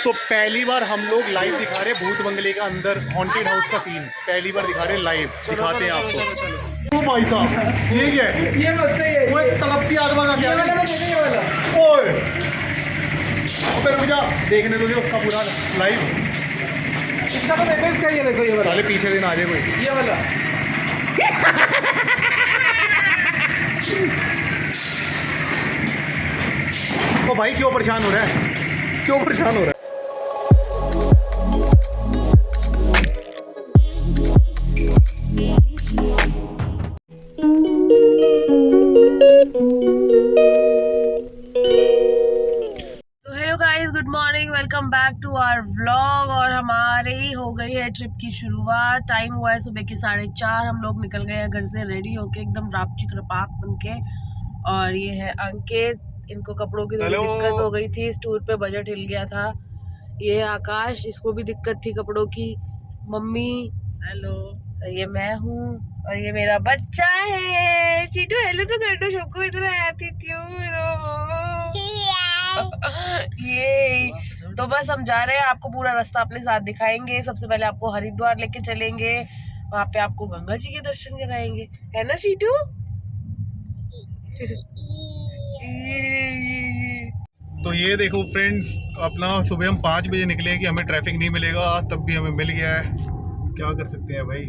तो पहली बार हम लोग लाइव दिखा रहे भूत बंगले का अंदर हॉन्टेड हाउस का सीन पहली बार दिखा रहे लाइव। दिखाते हैं आपको। ओ भाई साहब ये क्या है? ये मस्त है। वो एक तड़पती आत्मा का क्या है? ओए अबे रुक जा, देखने तो दे उसका पूरा लाइव। इसका तो देखो, इसका ये देखो, ये वाला। पहले पीछे दिन आ जाए कोई। ये वाला ओ भाई क्यों परेशान हो रहा है? क्यों परेशान हो रहा है? Hello guys, good morning, welcome back to our vlog. और हमारे ही हो गई है ट्रिप की शुरुआत। टाइम हुआ है सुबह के 4:30। हम लोग निकल गए हैं घर से रेडी होके एकदम रापचिक रपाक बन के। और ये है अंकित, इनको कपड़ों की थोड़ी दिक्कत हो गई थी, इस टूर पे बजट हिल गया था। ये है आकाश, इसको भी दिक्कत थी कपड़ों की। मम्मी हेलो, ये मैं हूँ और ये मेरा बच्चा है चीटू। हेलो तो कर दो सबको, इधर आती थी ये। तो बस हम जा रहे हैं, आपको पूरा रास्ता अपने साथ दिखाएंगे। सबसे पहले आपको हरिद्वार लेके चलेंगे, वहाँ पे आपको गंगा जी के दर्शन कराएंगे, है ना शीटू? तो ये देखो फ्रेंड्स, अपना सुबह हम 5 बजे निकले कि हमें ट्रैफिक नहीं मिलेगा, तब भी हमें मिल गया है। क्या कर सकते हैं भाई,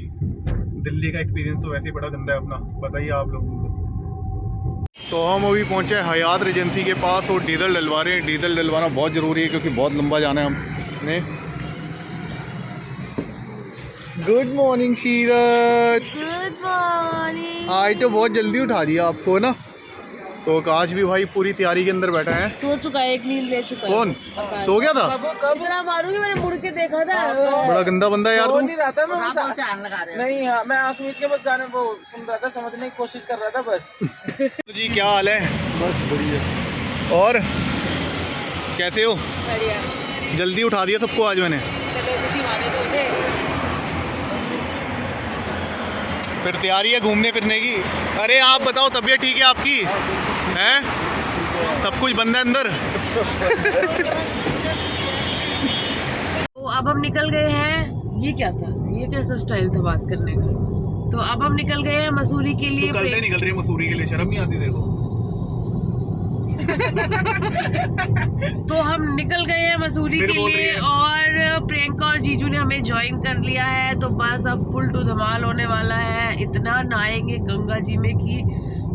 दिल्ली का एक्सपीरियंस तो वैसे ही बड़ा गंदा है अपना, बताइए आप लोगों को। तो हम अभी पहुंचे हयात एजेंसी के पास और डीजल डलवा रहे हैं। डीजल डलवाना बहुत ज़रूरी है क्योंकि बहुत लंबा जाना है हमने। Good morning Sheerat. Good morning. आज तो बहुत जल्दी उठा दिया आपको ना। तो आकाश भी भाई पूरी तैयारी के अंदर बैठा है। सो चुका है, एक नींद ले चुका है। कौन सो गया था? इतना मारूंगी, मैंने मुड़ के देखा था। बड़ा गंदा बंदा है यार तू। नहीं रहा था मैं नहीं, हाँ मैं आँख मीच के बस गाने वो सुन रहा था, समझने की कोशिश कर रहा था बस। तो जी क्या हाल है? बस बढ़िया। और कैसे हो? बढ़िया। जल्दी उठा दिया सबको आज मैंने। चलो किसी वाले तो थे। फिर तैयारी है घूमने फिरने की। अरे आप बताओ, तबीयत ठीक है आपकी? हैं? सब कुछ बंद है अंदर। तो अब हम निकल गए हैं। ये क्या था? ये कैसा स्टाइल था बात करने का? तो अब हम निकल गए हैं मसूरी के लिए। तू कल से निकल रही है मसूरी के लिए, शर्म नहीं आती तेरे को? तो हम निकल गए हैं मसूरी के लिए और प्रियंका और जीजू ने हमें ज्वाइन कर लिया है। तो बस अब फुल टू धमाल होने वाला है। इतना नहाएंगे गंगा जी में कि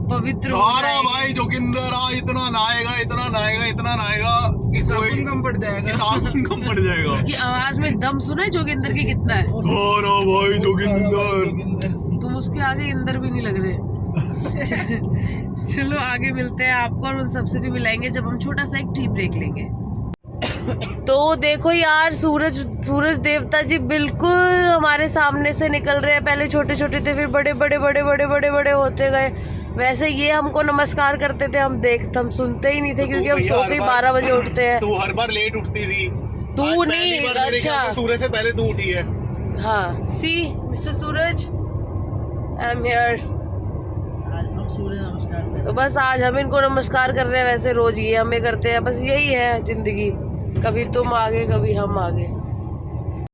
पवित्र हो जाएंगे। भाई जोगिंदर इतना नहाएगा, इतना नहाएगा, इतना नहाएगा कि कोई कम पड़ जाएगा। साबुन कम पड़ जाएगा। उसकी आवाज में दम सुना है जोगिंदर की कितना है? भाई जोगिंदर, तुम उसके आगे इंदर भी नहीं लग रहे। चलो आगे मिलते हैं आपको, और उन सबसे भी मिलाएंगे जब हम छोटा सा एक टी ब्रेक लेंगे। तो देखो यार, सूरज देवता जी बिल्कुल हमारे सामने से निकल रहे हैं। पहले छोटे छोटे थे, फिर बड़े बड़े बड़े बड़े बड़े बड़े होते गए। वैसे ये हमको नमस्कार करते थे, हम सुनते ही नहीं थे क्योंकि हम सो के 12 बजे उठते हैं। तू हर बार लेट उठती थी। तू नहीं, अच्छा सूरज से पहले तू उठी है। हाँ, see mister Suraj, I am here. तो बस आज हम इनको नमस्कार कर रहे हैं, वैसे रोज ये हमें करते हैं। बस यही है जिंदगी, कभी तुम आगे कभी हम आगे।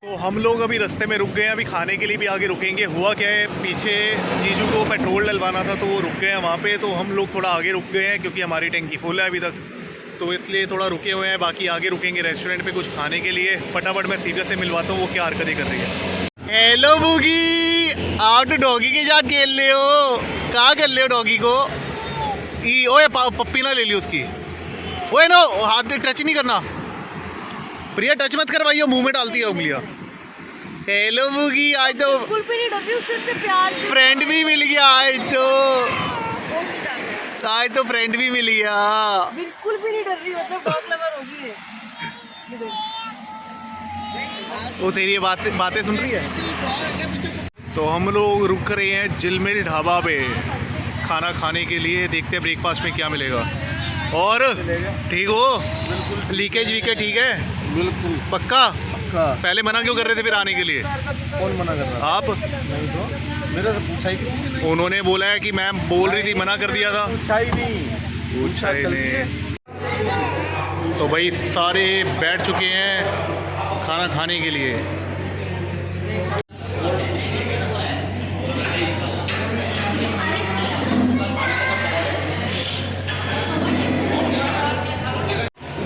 तो हम लोग अभी रास्ते में रुक गए हैं, अभी खाने के लिए भी आगे रुकेंगे। हुआ क्या है, पीछे जीजू को पेट्रोल डलवाना था तो वो रुक गए हैं वहाँ पे। तो हम लोग थोड़ा आगे रुक गए हैं क्योंकि हमारी टैंकी फुल है अभी तक, तो इसलिए थोड़ा रुके हुए हैं। बाकी आगे रुकेंगे रेस्टोरेंट पे कुछ खाने के लिए। फटाफट मैं सीधे से मिलवाता हूँ वो क्या हरकतें कर रही है। हेलो बुगी, आप तो डॉगी के साथ खेल रहे हो? कहाँ खेल रहे हो डॉगी को? ओए पप्पी ना ले ली उसकी। ओए नो, हाथ से टच नहीं करना प्रिया, टच मत करवाइयो, मुंह में डालती है उंगलियां। हेलो बुगी, आज तो फ्रेंड भी मिल गया। आज तो फ्रेंड भी मिल गया। बिल्कुल भी नहीं डर रही, मतलब डॉग लवर होगी है। वो तेरी बातें सुन रही है। तो हम लोग रुक रहे हैं जिलमिल ढाबा पे खाना खाने के लिए। देखते हैं ब्रेकफास्ट में क्या मिलेगा। और ठीक हो? बिल्कुल। लीकेज वीकेज ठीक है? बिल्कुल पक्का? पहले मना क्यों कर रहे थे फिर आने के लिए? कौन मना कर रहा? आप? नहीं तो मेरा से पूछा ही किसी ने। उन्होंने बोला है कि मैम बोल रही थी, मना कर दिया था। पूछा ही नहीं। पूछा ही नहीं। तो तो भाई सारे बैठ चुके हैं खाना खाने के लिए।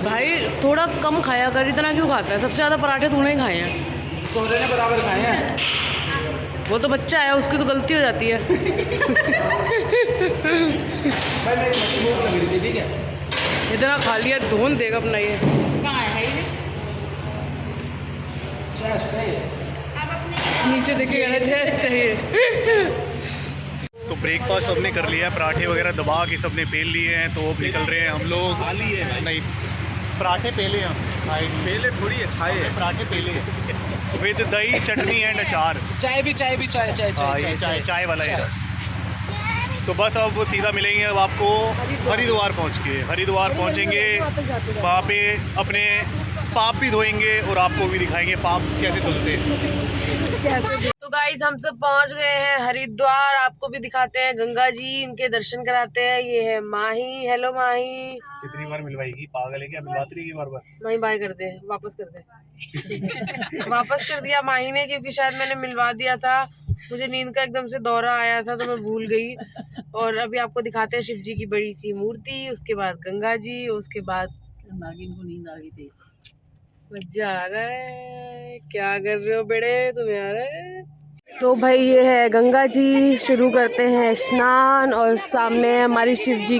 भाई थोड़ा कम खाया कर, इतना क्यों खाता है? सबसे ज़्यादा पराठे तूने ही खाए हैं। सोरे ने बराबर खाए हैं। वो तो बच्चा है, उसकी तो गलती हो जाती है। भाई मेरी मच्छी भूख लग रही थी, ठीक है। इतना खा लिया, धोन देगा अपना ये। कहाँ है ये? चेस्ट है। नीचे देखेगा, चेस्ट चाहिए। तो ब्रेकफास्ट हमने कर लिया है, पराठे वगैरह दबा के सबने पेल लिए हैं। तो अब निकल रहे हैं हम लोग। खा लिए हैं। नहीं, पराठे पेले हम खाए, पहले थोड़ी है, खाए हैं। पराठे पेले विद दही चटनी एंड अचार। चाय भी चाय चाय वाला है। तो बस अब वो सीधा मिलेंगे अब आपको हरिद्वार पहुंच के। हरिद्वार पहुंचेंगे, वहाँ पे अपने पाप भी धोएंगे और आपको भी दिखाएंगे पाप कैसे धुलते हैं। तो गाइस हम सब पहुंच गए हैं हरिद्वार। आपको भी दिखाते हैं गंगा जी, इनके दर्शन कराते हैं। ये है माही। हेलो माही। कितनी बार मिलवाएगी? पागल है क्या? मिलवाती रहेगी बार बार। माही बाय कर दे, वापस कर दे। वापस कर दिया माही ने, क्योंकि शायद मैंने मिलवा दिया था। मुझे नींद का एकदम से दौरा आया था तो मैं भूल गई। और अभी आपको दिखाते हैं शिव जी की बड़ी सी मूर्ति, उसके बाद गंगा जी, उसके बाद नागिन को नींद आ गई थी। मजा आ रहा है। क्या कर रहे हो बेड़े, तुम्हें आ रहा है? तो भाई ये है गंगा जी। शुरू करते हैं स्नान और सामने है हमारी शिव जी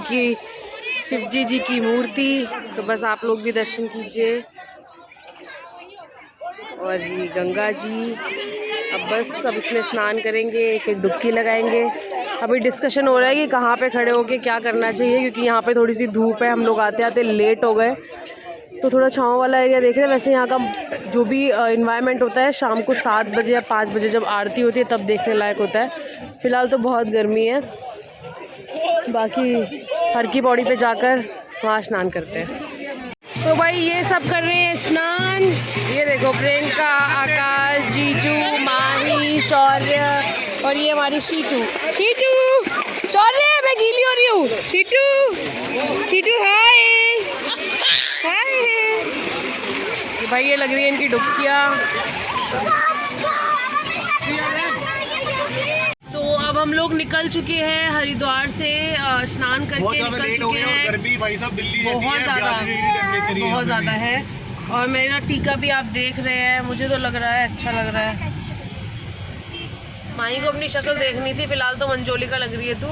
की मूर्ति। तो बस आप लोग भी दर्शन कीजिए। और ये गंगा जी। अब बस सब इसमें स्नान करेंगे, एक एक डुबकी लगाएंगे। अभी डिस्कशन हो रहा है कि कहाँ पे खड़े होके क्या करना चाहिए, क्योंकि यहाँ पे थोड़ी सी धूप है। हम लोग आते आते लेट हो गए, तो थोड़ा छाँव वाला एरिया देख रहे हैं। वैसे यहाँ का जो भी इन्वायरमेंट होता है शाम को 7 बजे या 5 बजे जब आरती होती है तब देखने लायक होता है। फ़िलहाल तो बहुत गर्मी है। बाकी हर की पौड़ी पे जाकर वहाँ स्नान करते हैं। तो भाई ये सब कर रहे हैं स्नान। ये देखो प्रियंका, आकाश, जीजू, माही, शौर्य और ये हमारी शीटू। शौर्य मैं गीली हो रही हूँ। शीटू हाय हाय। भाई ये लग रही है इनकी डुबकियाँ। तो अब हम लोग निकल चुके हैं हरिद्वार से, स्नान करके निकल चुके हैं। गर्मी भाई साहब दिल्ली बहुत ज़्यादा है। और मेरा टीका भी आप देख रहे हैं, मुझे तो लग रहा है अच्छा लग रहा है। माही को अपनी शक्ल देखनी थी, फिलहाल तो मंजोली का लग रही है तू।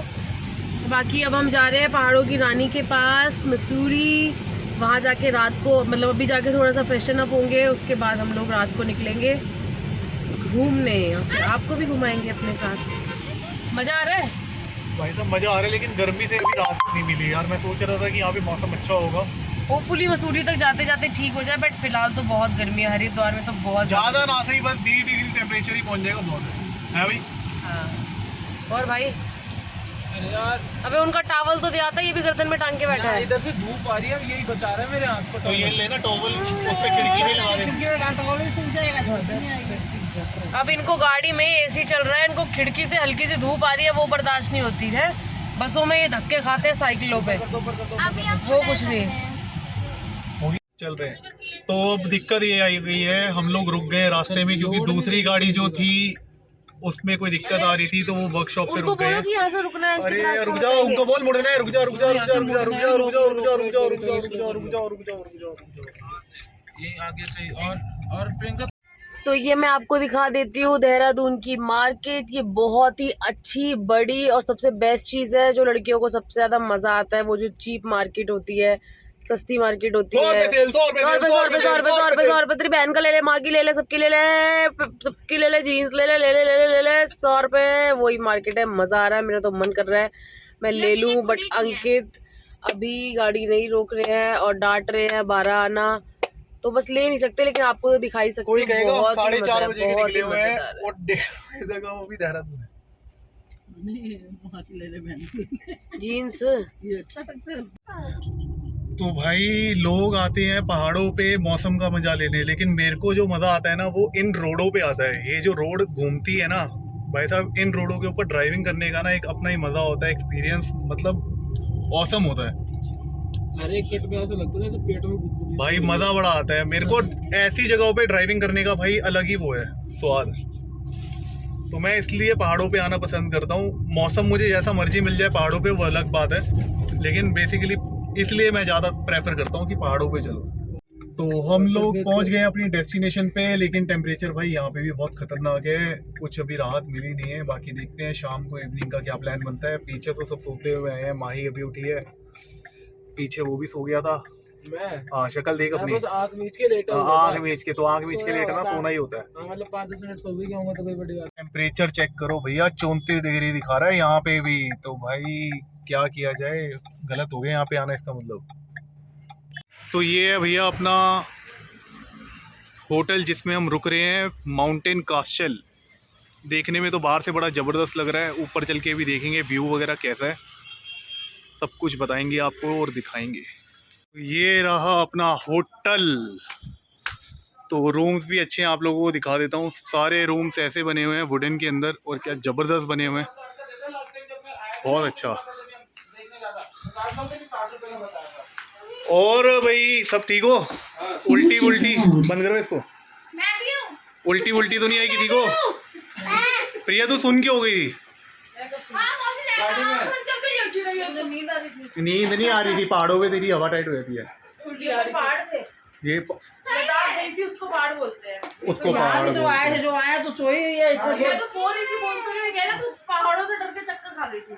बाकी अब हम जा रहे हैं पहाड़ों की रानी के पास, मसूरी। वहाँ जाके रात को, मतलब अभी जाके थोड़ा सा फ्रेशन अप होंगे, उसके बाद हम लोग रात को निकलेंगे घूमने। फिर आपको भी घुमाएंगे अपने साथ। मज़ा आ रहा है भाई साहब? मज़ा आ रहा है, लेकिन गर्मी से अभी राहत नहीं मिली यार। मैं सोच रहा था कि यहाँ पे मौसम अच्छा होगा। होपफुली मसूरी तक जाते जाते ठीक हो जाए, बट फिलहाल तो बहुत गर्मी है हरिद्वार में, तो बहुत ज़्यादा ना सही, बस 20 डिग्री टेम्परेचर ही पहुँच जाएगा। बहुत है भाई। हाँ। और भाई अरे यार, अबे उनका टावल तो दिया था, ये भी गर्दन में टांग के बैठा है। इधर से धूप आ रही है, यही बचा रहा है मेरे हाथ को। तो ये लेना टॉवल, उस पे खिड़की में लगा दे। अब इनको गाड़ी में एसी चल रहा है, इनको खिड़की से हल्की सी धूप आ रही है, वो बर्दाश्त नहीं होती है। बसों में ये धक्के खाते हैं साइकिलों पे, वो कुछ नहीं चल रहे हैं। तो अब दिक्कत ये आई गई है, हम लोग रुक गए रास्ते में, क्योंकि दूसरी गाड़ी जो थी उसमें कोई दिक्कत आ रही थी, तो वो वर्कशॉप पे रुक गए। अरे रुक जाओ, उनको बोल मुड़ना है। रुक जाओ। ये आगे से और प्रियंका। तो ये मैं आपको दिखा देती हूँ देहरादून की मार्केट। ये बहुत ही अच्छी, बड़ी और सबसे बेस्ट चीज़ है। जो लड़कियों को सबसे ज़्यादा मज़ा आता है, वो जो चीप मार्केट होती है, सस्ती मार्केट होती है। 100 रुपये। तेरी बहन का ले ले, माँ की ले ले, सबकी ले ले, जीन्स ले ले 100 रुपये। वही मार्केट है, मज़ा आ रहा है। मेरा तो मन कर रहा है मैं ले लूँ, बट अंकित अभी गाड़ी नहीं रोक रहे हैं और डांट रहे हैं 12 आना, तो बस ले नहीं सकते। लेकिन आपको तो दिखाई सकते। कोई कहेगा 4:30 बजे के निकले हुए हैं और 1:30 बजे तक वो भी देहरादून है। जीन्स ये अच्छा लगता है। तो भाई लोग आते हैं पहाड़ों पे मौसम का मजा लेने, लेकिन मेरे को जो मजा आता है ना, वो इन रोडों पे आता है। ये जो रोड घूमती है ना भाई साहब, इन रोडों के ऊपर ड्राइविंग करने का ना एक अपना ही मजा होता है। एक्सपीरियंस मतलब ऑसम होता है। हर एक कट में ऐसा लगता है जैसे पेट में गुदगुदी भाई मजा बड़ा आता है मेरे को ऐसी जगहों पे ड्राइविंग करने का भाई अलग ही वो है स्वाद। तो मैं इसलिए पहाड़ों पे आना पसंद करता हूँ। मौसम मुझे जैसा मर्जी मिल जाए पहाड़ों पे वो अलग बात है, लेकिन बेसिकली इसलिए मैं ज़्यादा प्रेफर करता हूँ कि पहाड़ों पे चलो। तो हम लोग पहुँच गए अपनी डेस्टिनेशन पे, लेकिन टेम्परेचर भाई यहाँ पे भी बहुत खतरनाक है, कुछ अभी राहत मिली नहीं है। बाकी देखते हैं शाम को इवनिंग का क्या प्लान बनता है। पीछे तो सब सोते हुए आए हैं, माही अभी उठी है, पीछे वो भी सो गया था। मैं हाँ शक्ल देख अपनी, बस आँख मीच के लेटा हुआ आँख मीच के, तो आँख मीच के लेटना सोना ही होता है। था। मतलब 5-10 मिनट सो भी गया होगा तो कोई बड़ी बात। टेम्परेचर चेक करो भैया, 34 डिग्री दिखा रहा है यहाँ पे भी। तो भाई क्या किया जाए, गलत हो गया यहाँ पे आना इसका मतलब। तो ये है भैया अपना होटल जिसमें हम रुक रहे हैं, माउंटेन कास्टल। देखने में तो बाहर से बड़ा ज़बरदस्त लग रहा है, ऊपर चल के भी देखेंगे व्यू वगैरह कैसा है, सब कुछ बताएंगे आपको और दिखाएंगे। ये रहा अपना होटल। तो रूम्स भी अच्छे हैं, आप लोगों को दिखा देता हूँ। सारे रूम्स ऐसे बने हुए हैं वुडन के अंदर, और क्या ज़बरदस्त बने हुए हैं, बहुत अच्छा। और भाई सब ठीक हो? उल्टी उल्टी बंद करो इसको, उल्टी उल्टी तो नहीं आई किसी को? प्रिया तू सुन के हो गई थी? नींद नहीं आ रही थी, पहाड़ों पे तेरी हवा टाइट हो जाती है। ये गई थी, उसको पहाड़ बोलते हैं। उसको पहाड़ जो आया थे, जो आया तो सोई हुई है। मैं तो सो रही थी, बोल तो नहीं गया ना, तू पहाड़ों से डर के चक्कर खा गई थी।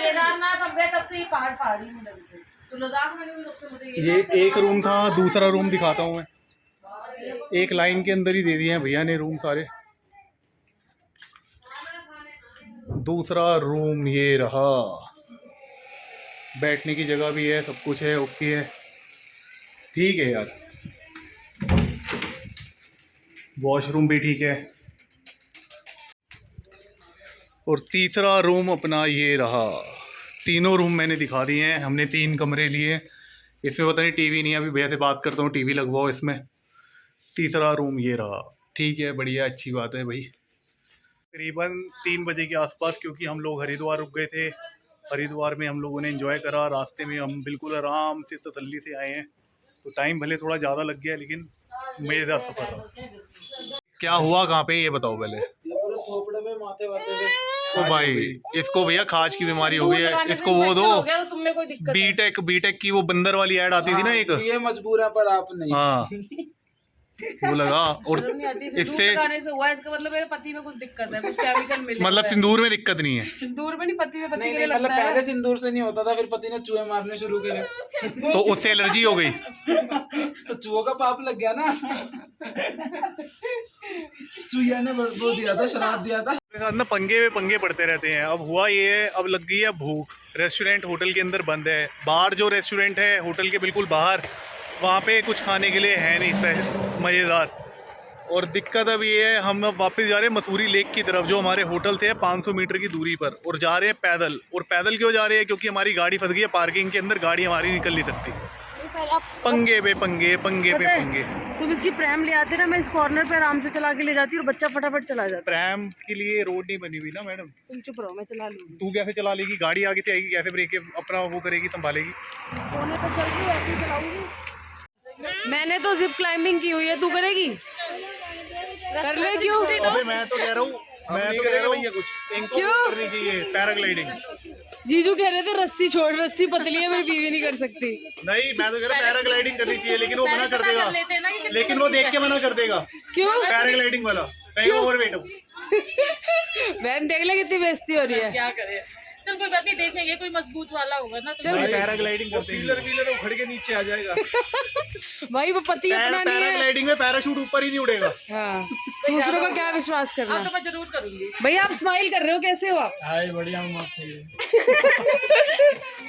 केदारनाथ हम गए तब से ही पहाड़ पहाड़ी नहीं लगी थी। तो लद्दाख में भी सबसे मुझे ये एक रूम था, दूसरा रूम दिखाता हूँ मैं। एक लाइन के अंदर ही दे दिए हैं भैया ने रूम सारे। दूसरा रूम ये रहा, बैठने की जगह भी है, सब कुछ है, ओके है, ठीक है यार। वॉशरूम भी ठीक है। और तीसरा रूम अपना ये रहा। तीनों रूम मैंने दिखा दिए हैं, हमने 3 कमरे लिए। इसमें पता नहीं टीवी नहीं है, अभी भैया से बात करता हूँ, टीवी लगवाओ इसमें। तीसरा रूम ये रहा, ठीक है, बढ़िया, अच्छी बात है भाई। तकरीबन 3 बजे के आसपास, क्योंकि हम लोग हरिद्वार रुक गए थे। हरिद्वार में हम लोगों ने एंजॉय करा, रास्ते में हम बिल्कुल आराम से तसल्ली से आए हैं। तो टाइम भले थोड़ा ज़्यादा लग गया, लेकिन मज़ेदार सफ़र रहा। क्या हुआ कहाँ पे ये बताओ पहले। थोपड़े में माथे वाथे में। तो भाई इसको भैया खाज की बीमारी हो गई है, इसको वो दो। तो तुम्हें कोई दिक्कत बीटेक की वो बंदर वाली ऐड आती थी ना एक, ये मजबूर है पर आप नहीं। हाँ वो लगा। और इससे लगाने से हुआ, इसका मतलब मेरे पति में कुछ दिक्कत है, कुछ केमिकल मिले। मतलब सिंदूर में दिक्कत नहीं है? सिंदूर में नहीं, पति में, पति नहीं, के लिए मतलब लगता है। पहले सिंदूर से नहीं होता था, फिर पति ने चूहे मारने शुरू करे तो उससे एलर्जी हो गई। तो चूहों का पाप लग गया ना। चूहिया ने वो दिया था, श्राप दिया था। साथ ना पंगे में पंगे पड़ते रहते हैं। अब हुआ ये है, अब लग गई है भूख। रेस्टोरेंट होटल के अंदर बंद है, बाहर जो रेस्टोरेंट है होटल के बिल्कुल बाहर, वहाँ पे कुछ खाने के लिए है नहीं मज़ेदार। और दिक्कत अब ये है, हम अब वापस जा रहे हैं मसूरी लेक की तरफ, जो हमारे होटल से है 500 मीटर की दूरी पर, और जा रहे हैं पैदल। और पैदल क्यों जा रहे हैं? क्योंकि हमारी गाड़ी फंस गई है पार्किंग के अंदर, गाड़ी हमारी निकल नहीं सकती। पंगे पे पंगे, पंगे पे पंगे। तुम इसकी प्रैम ले आते ना, मैं इस कॉर्नर पे आराम से चला के ले जाती और बच्चा फटाफट चला जाता। प्रैम के लिए रोड नहीं बनी हुई ना मैडम। तुम चुप रहो, मैं चला लूंगी। तू कैसे चला लेगी? गाड़ी आगे से आएगी, कैसे ब्रेक अपना वो करेगी, संभालेगी? कोने पर चल के ऐसे चलाऊंगी। मैंने तो जिप क्लाइंबिंग की हुई है, तू करेगी? कर ले। क्यों? अबे मैं तो कह रहा हूँ, इनको करनी चाहिए पैराग्लाइडिंग। जीजू कह रहे थे रस्सी छोड़, रस्सी पतली है, मेरी बीवी नहीं कर सकती। नहीं, मैं तो कह रहा पैराग्लाइडिंग करनी चाहिए, लेकिन वो मना कर देगा, लेकिन वो देख के मना कर देगा। क्यों? पैराग्लाइडिंग वाला कहीं और वेट हो। बहन देख ले कितनी बेइज्जती हो रही है। क्या करे, चल कोई बात नहीं, देखेंगे कोई मजबूत वाला होगा ना। चल पैराग्लाइडिंग करते हैं, व्हीलर उखड़ के नीचे आ जाएगा। भाई वो पति अपना नहीं है। पैराग्लाइडिंग में पैराशूट ऊपर ही नहीं उड़ेगा। हाँ, दूसरों का क्या विश्वास करना। तो मैं जरूर करूंगी। भैया आप स्माइल कर रहे हो, कैसे हो आप? हाय बढ़िया हूँ,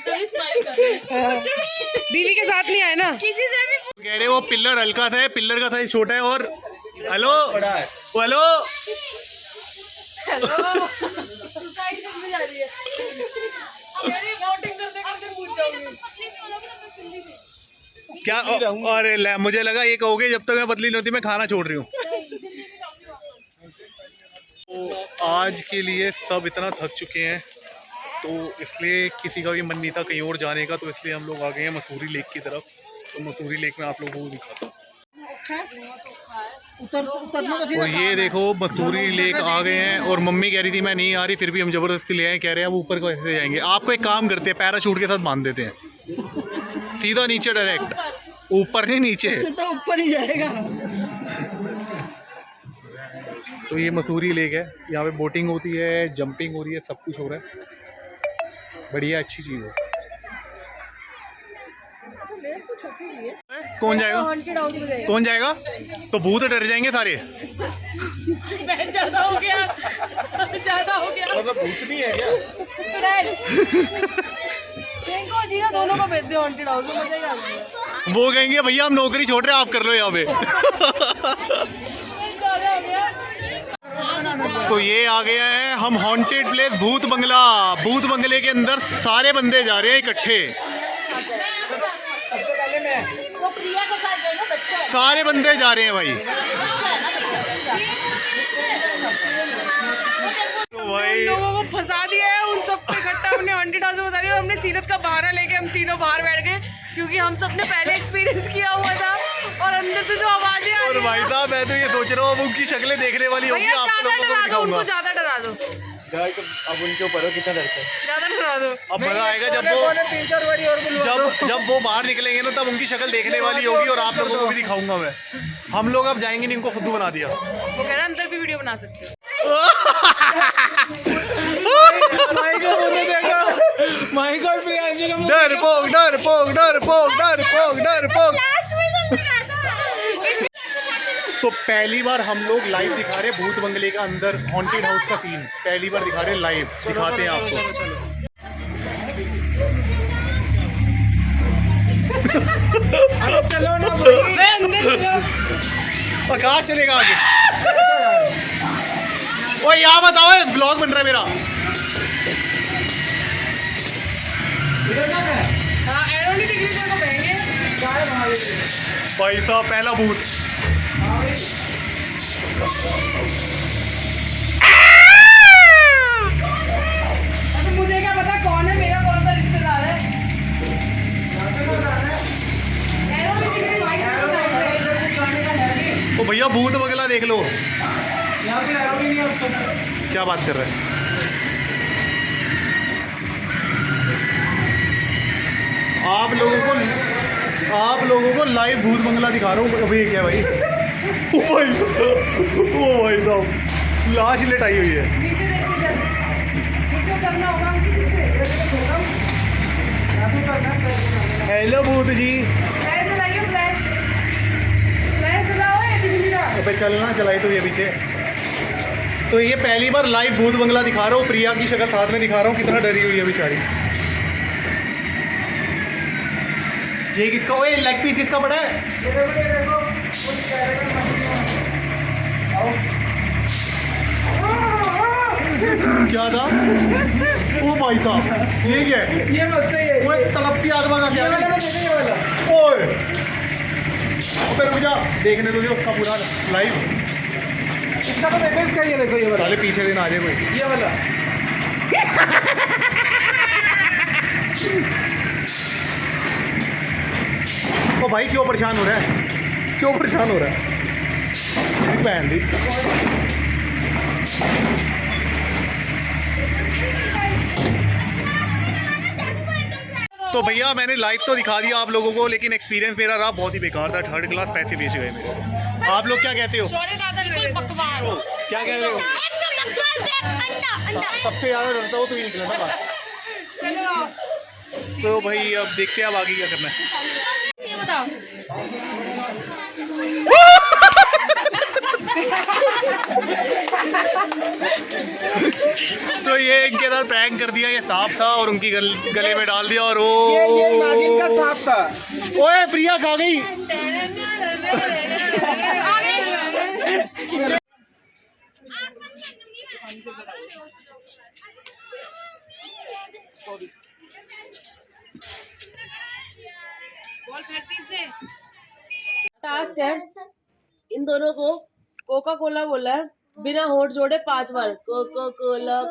तभी स्माइल कर रहे हैं। बीवी के साथ नहीं आए ना? किसी से भी कह रहे वो पिलर हल्का था, पिलर का साइज छोटा है। और हेलो हेलो सुसाइड करने जा रही है। मेरी वोटिंग करते करते पूछ जाऊंगी। क्या? अरे मुझे लगा ये कहोगे जब तक मैं पतली नहीं होती मैं खाना छोड़ रही हूँ। तो आज के लिए सब इतना थक चुके हैं, तो इसलिए किसी का भी मन नहीं था कहीं और जाने का, तो इसलिए हम लोग आ गए हैं मसूरी लेक की तरफ। तो मसूरी लेक में आप लोगों को दिखाता हूँ। उतरना तो फिर और ये देखो मसूरी लेक आ गए हैं, और मम्मी कह रही थी मैं नहीं आ रही, फिर भी हम ज़बरदस्ती ले आए। कह रहे हैं अब ऊपर कैसे जाएंगे। आपको एक काम करते हैं, पैराशूट के साथ बांध देते हैं, सीधा नीचे डायरेक्ट, ऊपर नहीं नीचे। तो ऊपर ही जाएगा। तो ये मसूरी लेक है, यहाँ पे बोटिंग होती है, जंपिंग हो रही है, सब कुछ हो रहा है, बढ़िया अच्छी चीज़ है। कौन जाएगा? कौन जाएगा? तो भूत डर जाएंगे सारे। ज्यादा हो गया, ज्यादा हो गया। मतलब भूत नहीं है क्या? चुड़ैल दोनों को भेज दे हॉन्टेड हाउस में, मजा ही वो कहेंगे भैया हम नौकरी छोड़ रहे हैं, आप कर लो यहाँ पे। तो ये आ गया है हम हॉन्टेड प्लेस भूत बंगला। भूत बंगले के अंदर सारे बंदे जा रहे हैं इकट्ठे, सबसे पहले मैं सारे बंदे जा रहे हैं भाई। तो भाई लोगों को फंसा दिया है, उन सब पे इकट्ठा हमने हॉन्टेड हाउस में फंसा दिया। और हमने सीरत का बहाना लेके हम तीनों बाहर बैठ गए, क्योंकि हम सब ने पहले एक्सपीरियंस किया हुआ था। और अंदर से जो आवाजें आ और रही भाई साहब मैं तो ये सोच रहा हूँ अब उनकी शक्लें देखने वाली होगी, भैया आप ज्यादा लोगों को डरा दो, दिखाऊंगा। उनको ज्यादा डरा दो, अब उनके ऊपर हो कितना डरते हैं। ज्यादा डरा दो। अब मजा आएगा जब वो 3-4 बारी और बुलवा दो। जब वो बाहर निकलेंगे ना, तब उनकी शक्ल देखने वाली होगी, और आप लोगों को भी दिखाऊंगा मैं। हम लोग अब जाएंगे नहीं, इनको फुद्दू बना दिया। वो कह रहा है अंदर भी वीडियो बना सकते हो। माइक को बोलने देखो, माइक और प्रियांशु का मुंह डरपोक डरपोक डरपोक डरपोक डरपोक। तो पहली बार हम लोग लाइव दिखा रहे हैं भूत बंगले का अंदर हॉन्टेड हाउस का सीन, पहली बार दिखा रहे हैं लाइव, दिखाते हैं आपको। अरे चलो ना भाई। और कहाँ चलेगा आगे? ओ यहाँ बताओ, ब्लॉग बन रहा है मेरा। हाँ, एरोनी डिग्री को कहेंगे। भाई साहब पहला भूत। अरे मुझे क्या पता कौन है, मेरा कौन सा रिश्तेदार है। एरोनी डिग्री भाई ओ भैया भूत बंगला देख लो। यहाँ पे एरो भी नहीं है। क्या बात कर रहे हैं? आप लोगों को लाइव भूत बंगला दिखा रहा हूँ। अभी क्या भाई? ओ भाई साहब लाश लटाई हुई है। नीचे देखिए, नीचे करना होगा हेलो भूत जी। फ्लैश जलाइए, फ्लैश जलाओ, ये बिजली का। अबे चलना चलाई तो ये पीछे। तो ये पहली बार लाइव भूत बंगला दिखा रहा हूँ, प्रिया की शक्ल साथ में दिखा रहा हूँ, कितना डरी हुई है बेचारी। ये किसका? ओए लेग पीस किसका पड़ा है? क्या था? ओ भाई साहब ये क्या है? ये मस्त है ये। वो एक तड़पती आत्मा का क्या ये वाला है? तो देखो, ये वाला। ओए फिर मुझे देखने दो उसका पूरा लाइव। इसका तो देखो, इसका ये देखो, ये वाला। पहले पीछे दिन आ जाए कोई। ये वाला। ओ भाई क्यों परेशान हो रहा है? क्यों परेशान हो रहा है? बहन दी। तो भैया मैंने लाइव तो दिखा दिया आप लोगों को, लेकिन एक्सपीरियंस मेरा रहा बहुत ही बेकार था। 3rd क्लास पैसे बेच गए मेरे। आप लोग क्या कहते हो? सॉरी दादा, ले बकवास। क्या कह रहे हो? सबसे ज़्यादा डरता हो तो ही निकला था बात। तो भाई अब देखते हैं अब आगे क्या करना है। ये बताओ। तो ये इनके साथ प्रैंक कर दिया, ये सांप था और उनकी गले में डाल दिया, और ये नागिन का सांप था। ओए प्रिया खा गई। टास्क है इन दोनों को कोका कोला बोला है, बिना होठ जोड़े 5 बार कोको कोला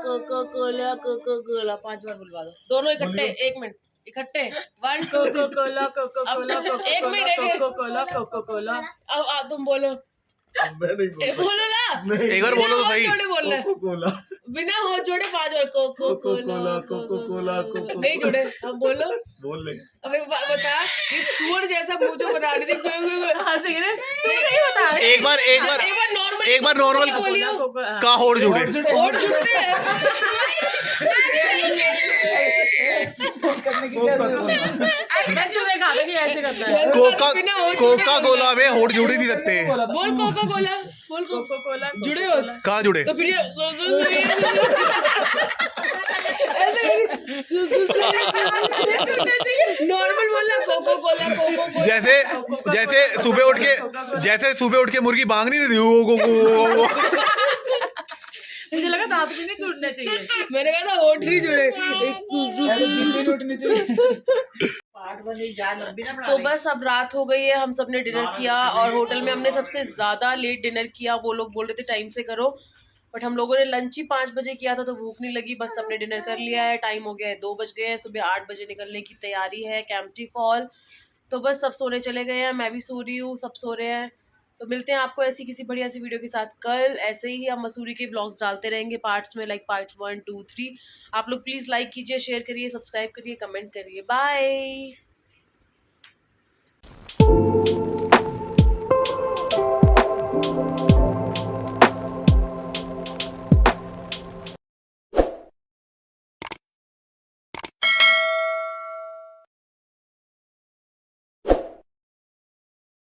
5 बार बुलवा दो दोनों इकट्ठे 1 मिनट इकट्ठे 1 कोको कोला एक मिनट कोको कोला अब तुम बोलो बोलो ना एक बार बोलो तो सही। जोड़े बोलना बिना होठ जोड़े 5 बार कोको कोला नहीं जोड़े हम बोलो बोल ले। अब एक बात बता ये सुअर जैसा मुंह जो बना रही थी हंसी रे नहीं बता एक बार नॉर्मल का होड़ जुड़े। होठ जुड़ते हैं मैं क्यों देखा था कि ऐसे करता है कोका कोला में होड़ जुड़ ही नहीं सकते। बोल कोको कोला जुड़े हो कहाँ जुड़े? तो फिर नॉर्मल बोलना कोको कोला जैसे सुबह उठ के मुर्गी बांग नहीं देती वो मुझे लगा दांत भी नहीं जुड़ने चाहिए। मैंने कहा था होठ नहीं जुड़े तो बस अब रात हो गई है हम सब ने डिनर किया और होटल में हमने सबसे ज्यादा लेट डिनर किया। वो लोग बोल रहे थे टाइम से करो बट हम लोगों ने लंच ही 5 बजे किया था तो भूख नहीं लगी बस सबने डिनर कर लिया है। टाइम हो गया है 2 बज गए हैं सुबह 8 बजे निकलने की तैयारी है कैंपटी फॉल। तो बस सब सोने चले गए हैं मैं भी सो रही हूँ सब सो रहे हैं। तो मिलते हैं आपको ऐसी किसी बढ़िया सी वीडियो के साथ कल। ऐसे ही हम मसूरी के व्लॉग्स डालते रहेंगे पार्ट्स में लाइक पार्ट्स 1 2 3। आप लोग प्लीज़ लाइक कीजिए शेयर करिए सब्सक्राइब करिए कमेंट करिए बाय।